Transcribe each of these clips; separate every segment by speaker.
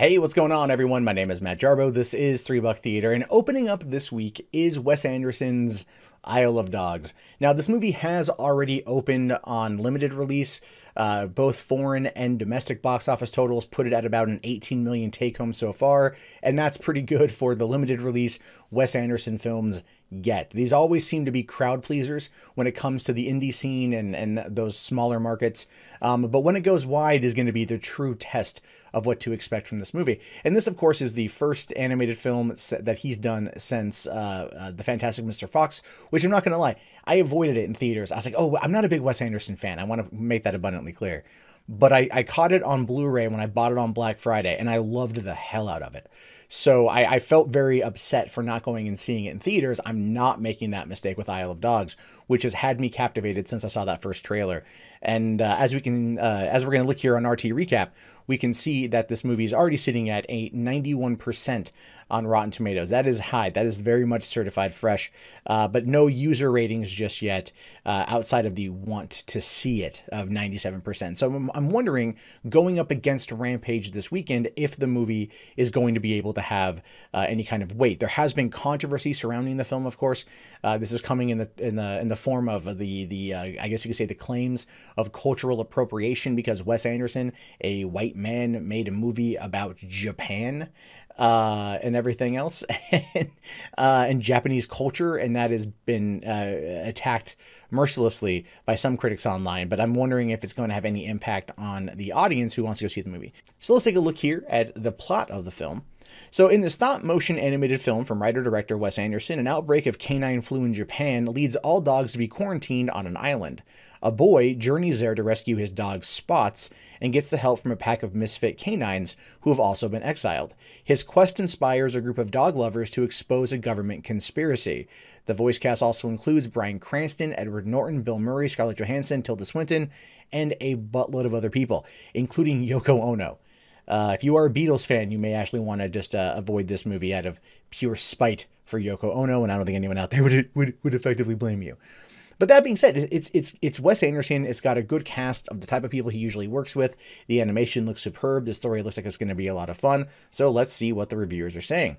Speaker 1: Hey, what's going on, everyone? My name is Matt Jarbo. This is 3 Buck Theater, and opening up this week is Wes Anderson's Isle of Dogs. Now, this movie has already opened on limited release. Both foreign and domestic box office totals put it at about an 18 million take-home so far, and that's pretty good for the limited release Wes Anderson films get. These always seem to be crowd pleasers when it comes to the indie scene and those smaller markets, but when it goes wide is going to be the true test of what to expect from this movie. And this, of course, is the first animated film that he's done since The Fantastic Mr. Fox, which I'm not going to lie, I avoided it in theaters. I was like, oh, I'm not a big Wes Anderson fan. I want to make that abundantly clear. But I caught it on Blu-ray when I bought it on Black Friday, and I loved the hell out of it. So I felt very upset for not going and seeing it in theaters. I'm not making that mistake with Isle of Dogs, which has had me captivated since I saw that first trailer. And as we're going to look here on RT Recap, we can see that this movie is already sitting at a 91% on Rotten Tomatoes. That is high. That is very much certified fresh, but no user ratings just yet outside of the want to see it of 97%. So I'm wondering, going up against Rampage this weekend, if the movie is going to be able to have any kind of weight. There has been controversy surrounding the film, of course. This is coming in the form of the I guess you could say the claims of cultural appropriation, because Wes Anderson, a white man, made a movie about Japan and everything else and Japanese culture, and that has been attacked mercilessly by some critics online. But I'm wondering if it's going to have any impact on the audience who wants to go see the movie. So let's take a look here at the plot of the film. So in the stop-motion animated film from writer-director Wes Anderson, an outbreak of canine flu in Japan leads all dogs to be quarantined on an island. A boy journeys there to rescue his dog Spots and gets the help from a pack of misfit canines who have also been exiled. His quest inspires a group of dog lovers to expose a government conspiracy. The voice cast also includes Bryan Cranston, Edward Norton, Bill Murray, Scarlett Johansson, Tilda Swinton, and a buttload of other people, including Yoko Ono. If you are a Beatles fan, you may actually want to just avoid this movie out of pure spite for Yoko Ono, and I don't think anyone out there would effectively blame you. But that being said, it's Wes Anderson. It's got a good cast of the type of people he usually works with. The animation looks superb. The story looks like it's going to be a lot of fun. So let's see what the reviewers are saying.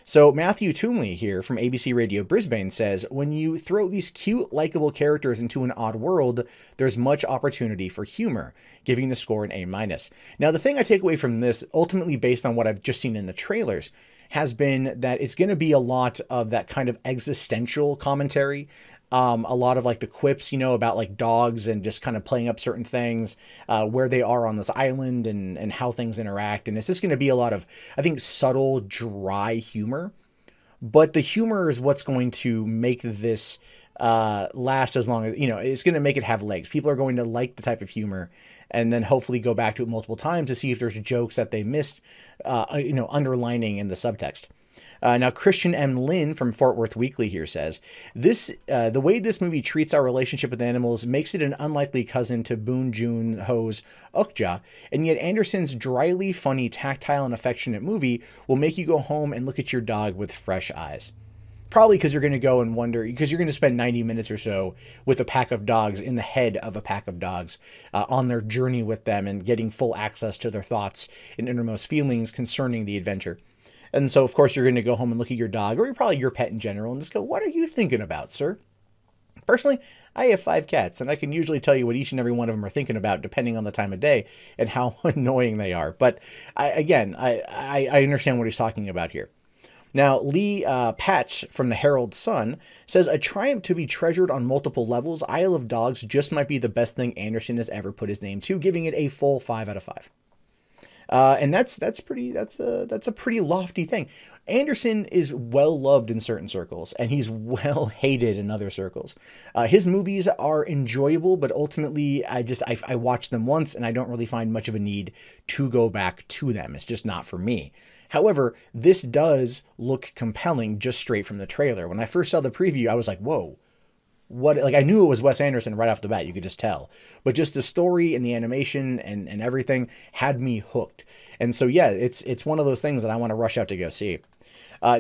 Speaker 1: So Matthew Toomley here from ABC Radio Brisbane says, when you throw these cute, likable characters into an odd world, there's much opportunity for humor, giving the score an A-. Now, the thing I take away from this, ultimately based on what I've just seen in the trailers, has been that it's going to be a lot of that kind of existential commentary. A lot of like the quips, you know, about like dogs and just kind of playing up certain things, where they are on this island and how things interact. And it's just going to be a lot of, I think, subtle, dry humor. But the humor is what's going to make this last as long as, you know, it's going to make it have legs. People are going to like the type of humor and then hopefully go back to it multiple times to see if there's jokes that they missed, you know, underlining in the subtext. Now, Christian M. Lynn from Fort Worth Weekly here says, the way this movie treats our relationship with animals makes it an unlikely cousin to Boon Joon-ho's Okja, and yet Anderson's dryly funny, tactile, and affectionate movie will make you go home and look at your dog with fresh eyes. Probably because you're going to go and wonder, because you're going to spend 90 minutes or so with a pack of dogs, in the head of a pack of dogs, on their journey with them and getting full access to their thoughts and innermost feelings concerning the adventure. And so, of course, you're going to go home and look at your dog, or probably your pet in general, and just go, what are you thinking about, sir? Personally, I have 5 cats, and I can usually tell you what each and every one of them are thinking about, depending on the time of day and how annoying they are. But I understand what he's talking about here. Now, Lee Patch from the Herald Sun says, a triumph to be treasured on multiple levels, Isle of Dogs just might be the best thing Anderson has ever put his name to, giving it a full 5 out of 5. And that's a pretty lofty thing. Anderson is well loved in certain circles, and he's well hated in other circles. His movies are enjoyable, but ultimately I watched them once and I don't really find much of a need to go back to them. It's just not for me. However, this does look compelling just straight from the trailer. When I first saw the preview, I was like, whoa. What, like, I knew it was Wes Anderson right off the bat, you could just tell. But just the story and the animation and everything had me hooked. And so, yeah, it's one of those things that I want to rush out to go see.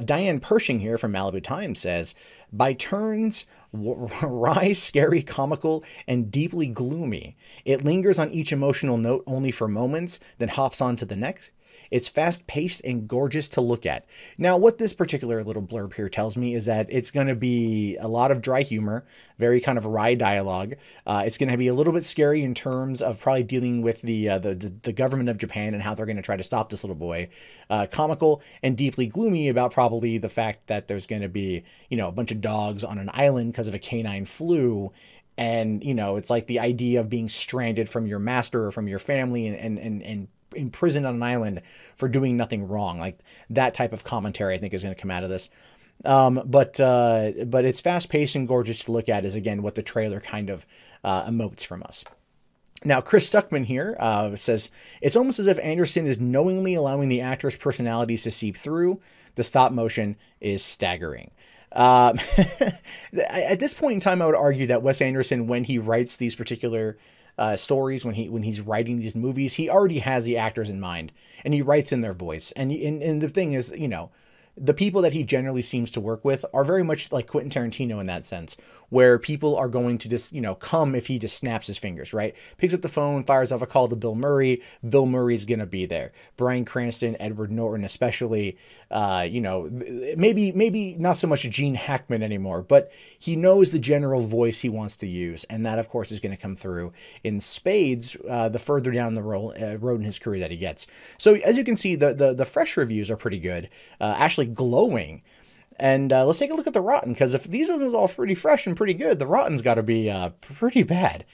Speaker 1: Diane Pershing here from Malibu Times says, by turns, wry, scary, comical, and deeply gloomy, it lingers on each emotional note only for moments, then hops on to the next. It's fast-paced and gorgeous to look at. Now, what this particular little blurb here tells me is that it's going to be a lot of dry humor, very kind of wry dialogue. It's going to be a little bit scary in terms of probably dealing with the government of Japan and how they're going to try to stop this little boy. Comical and deeply gloomy about probably the fact that there's going to be, you know, a bunch of dogs on an island because of a canine flu. And, you know, it's like the idea of being stranded from your master or from your family and imprisoned on an island for doing nothing wrong. Like that type of commentary, I think, is going to come out of this. But it's fast paced and gorgeous to look at is, again, what the trailer kind of emotes from us. Now, Chris Stuckman here says, it's almost as if Anderson is knowingly allowing the actors' personalities to seep through. The stop motion is staggering. At this point in time, I would argue that Wes Anderson, when he writes these particular stories, when he's writing these movies, he already has the actors in mind, and he writes in their voice. And the thing is, you know, the people that he generally seems to work with are very much like Quentin Tarantino in that sense, where people are going to just, you know, come if he just snaps his fingers, right? Picks up the phone, fires off a call to Bill Murray. Bill Murray's going to be there. Bryan Cranston, Edward Norton, especially, you know, maybe not so much Gene Hackman anymore, but he knows the general voice he wants to use. And that, of course, is going to come through in spades the further down the road in his career that he gets. So as you can see, the fresh reviews are pretty good. Actually glowing. And let's take a look at the rotten, because if these are all pretty fresh and pretty good, the rotten's got to be pretty bad.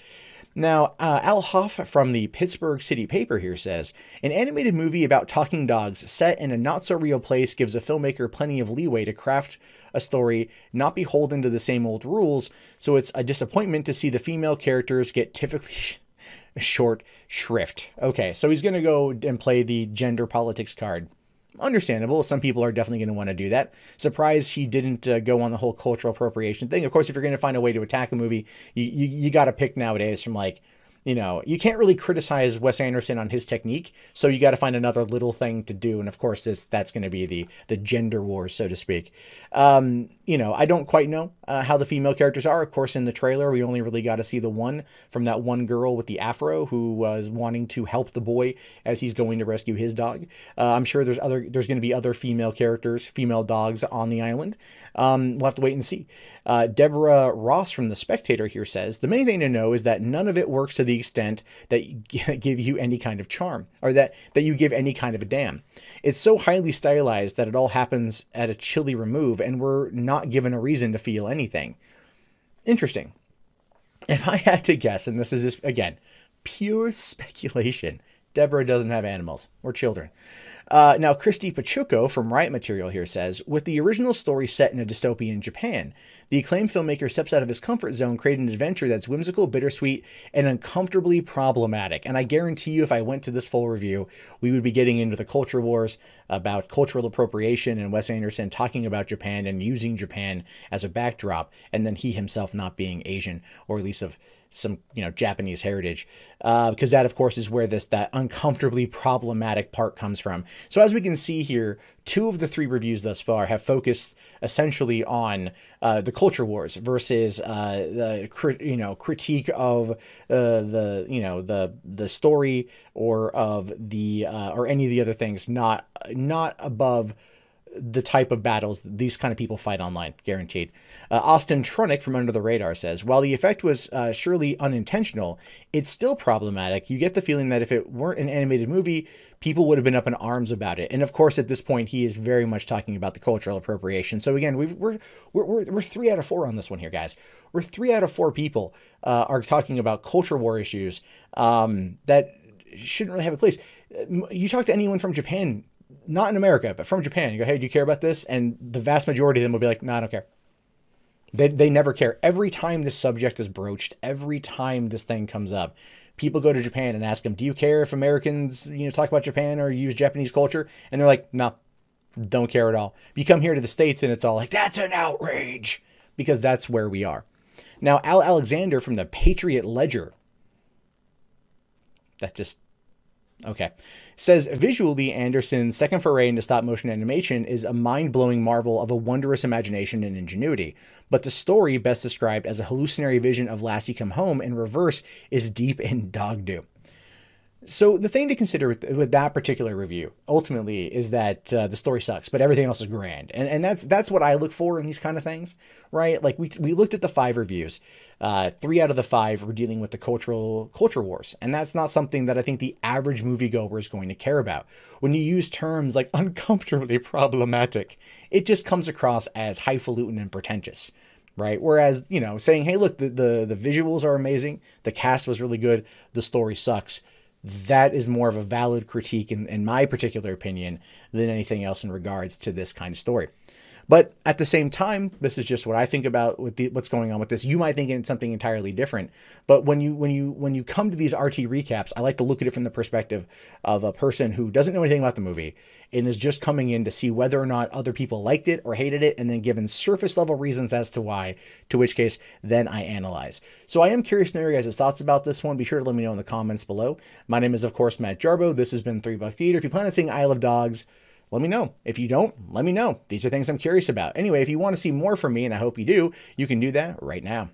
Speaker 1: Now, Al Hoff from the Pittsburgh City Paper here says, an animated movie about talking dogs set in a not-so-real place gives a filmmaker plenty of leeway to craft a story not beholden to the same old rules, so it's a disappointment to see the female characters get typically short shrift. Okay, so he's going to go and play the gender politics card. Understandable. Some people are definitely going to want to do that. Surprised he didn't go on the whole cultural appropriation thing. Of course, if you're going to find a way to attack a movie, you got to pick nowadays from, like, you know, you can't really criticize Wes Anderson on his technique, so you got to find another little thing to do. And of course, that's going to be the gender wars, so to speak. You know, I don't quite know how the female characters are. Of course, in the trailer, we only really got to see the one from that one girl with the afro who was wanting to help the boy as he's going to rescue his dog. I'm sure there's going to be other female characters, female dogs on the island. We'll have to wait and see. Deborah Ross from The Spectator here says, the main thing to know is that none of it works to the extent that give you any kind of charm, or that you give any kind of a damn. It's so highly stylized that it all happens at a chilly remove, and we're not given a reason to feel anything. Interesting. If I had to guess, and this is just, again, pure speculation, Deborah doesn't have animals or children. Now, Christy Pachuco from Riot Material here says, with the original story set in a dystopian Japan, the acclaimed filmmaker steps out of his comfort zone, creating an adventure that's whimsical, bittersweet, and uncomfortably problematic. And I guarantee you, if I went to this full review, we would be getting into the culture wars about cultural appropriation and Wes Anderson talking about Japan and using Japan as a backdrop, and then he himself not being Asian, or at least of some, you know, Japanese heritage, because that, of course, is where that uncomfortably problematic part comes from. So as we can see here, 2 of the 3 reviews thus far have focused essentially on the culture wars versus the critique of the story, or of the or any of the other things, not above the type of battles that these kind of people fight online, guaranteed. Austin Trunick from Under the Radar says, while the effect was surely unintentional, it's still problematic. You get the feeling that if it weren't an animated movie, people would have been up in arms about it. And of course, at this point, he is very much talking about the cultural appropriation. So again, we're 3 out of 4 on this one here, guys. We're 3 out of 4 people are talking about culture war issues that shouldn't really have a place. You talk to anyone from Japan, not in America, but from Japan, you go, hey, do you care about this? And the vast majority of them will be like, no, I don't care. They never care. Every time this subject is broached, every time this thing comes up, people go to Japan and ask them, do you care if Americans, you know, talk about Japan or use Japanese culture? And they're like, no, don't care at all. You come here to the States and it's all like, that's an outrage, because that's where we are. Now, Al Alexander from the Patriot Ledger, that just, okay, says, visually, Anderson's second foray into stop-motion animation is a mind-blowing marvel of a wondrous imagination and ingenuity. But the story, best described as a hallucinatory vision of Lassie Come Home in reverse, is deep in dog-do. So the thing to consider with that particular review ultimately is that the story sucks, but everything else is grand, and that's what I look for in these kind of things, right? Like we looked at the 5 reviews, 3 out of the 5 were dealing with the culture wars, and that's not something that I think the average moviegoer is going to care about. When you use terms like uncomfortably problematic, it just comes across as highfalutin and pretentious. Right. Whereas, you know, saying, hey, look, the visuals are amazing. The cast was really good. The story sucks. That is more of a valid critique in my particular opinion than anything else in regards to this kind of story. But at the same time, this is just what I think about with what's going on with this. You might think it's something entirely different. But when you come to these RT recaps, I like to look at it from the perspective of a person who doesn't know anything about the movie and is just coming in to see whether or not other people liked it or hated it, and then given surface level reasons as to why, to which case then I analyze. So I am curious to know your guys' thoughts about this one. Be sure to let me know in the comments below. My name is, of course, Matt Jarbo. This has been 3 Buck Theater. If you plan on seeing Isle of Dogs, let me know. If you don't, let me know. These are things I'm curious about. Anyway, if you want to see more from me, and I hope you do, you can do that right now.